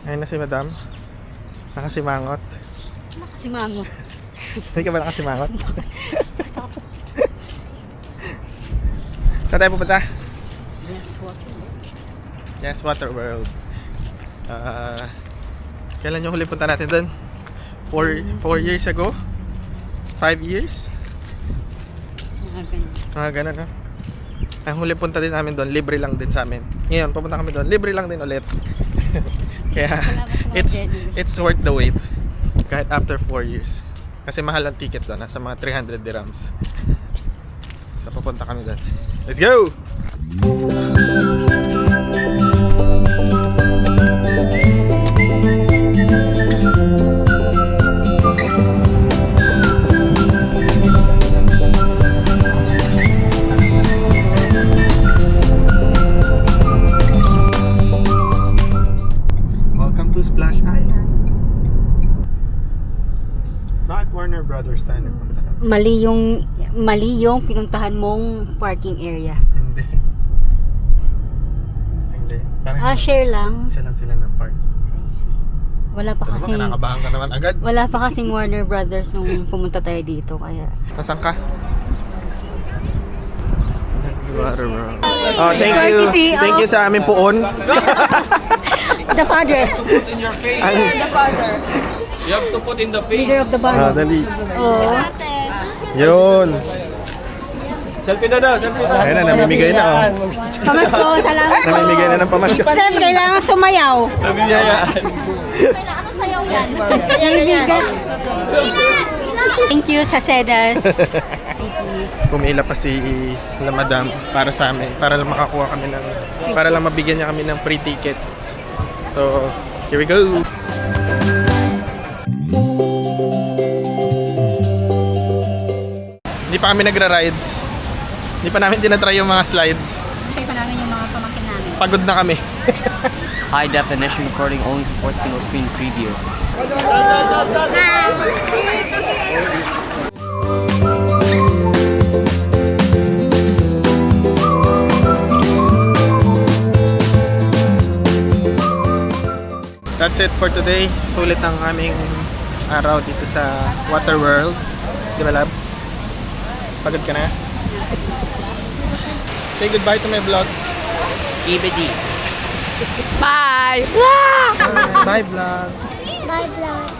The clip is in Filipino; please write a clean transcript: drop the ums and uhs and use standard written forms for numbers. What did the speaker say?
Ayun na si Madam. Nakasimangot. Nakasimangot. Hindi ka ba nakasimangot? Saan tayo pupunta? Yes, Water World. Kailan yung huli punta natin doon? 4 years ago? 5 years? Mga Ganun ganun. ha. Ang huli punta din namin doon, libre lang din sa amin. Ngayon, pupunta kami doon, libre lang din ulit. Kaya, it's worth the wait. Kahit after 4 years. Kasi mahal ang ticket doon, nasa mga 300 dirhams. So, pupunta kami doon. Let's go! Welcome to Splash Island. Bakit Warner Brothers tayo nagpunta? Mali yung pinuntahan mong parking area. Hindi. Hindi. Parang Share lang. isa lang sila ng park. I see. Wala pa kasing Kinakabahan ka naman agad. wala pa kasing Warner Brothers nung pumunta tayo dito kaya. Nasaan ka? Water World. Oh, thank you. Courtesy Thank you sa aming puon. The father. Put in your face. The father. You have to put in the face. Leader of the band. Dali. Oh. Yun. Selfie na daw, selfie na. Ayun na, namimigay na oh. Pamasko, salamat po. Namimigay na ng pamasko. Steph, kailangan sumayaw. Nabiyayaan. Thank you sa Sedas City. Kumila pa si La Madam para sa amin, para lang makakuha kami ng, para lang mabigyan niya kami ng free ticket. So, here we go. Hindi pa kami nagra-rides. Hindi pa namin tinatry yung mga slides. Hindi pa namin yung mga pamangkin namin. Pagod na kami. High definition recording only supports single screen preview. That's it for today. Sulit ang aming araw dito sa Water World. Di ba, lab? Pagod ka na? Say goodbye to my vlog. Skibidi. Bye! Bye vlog. Bye vlog.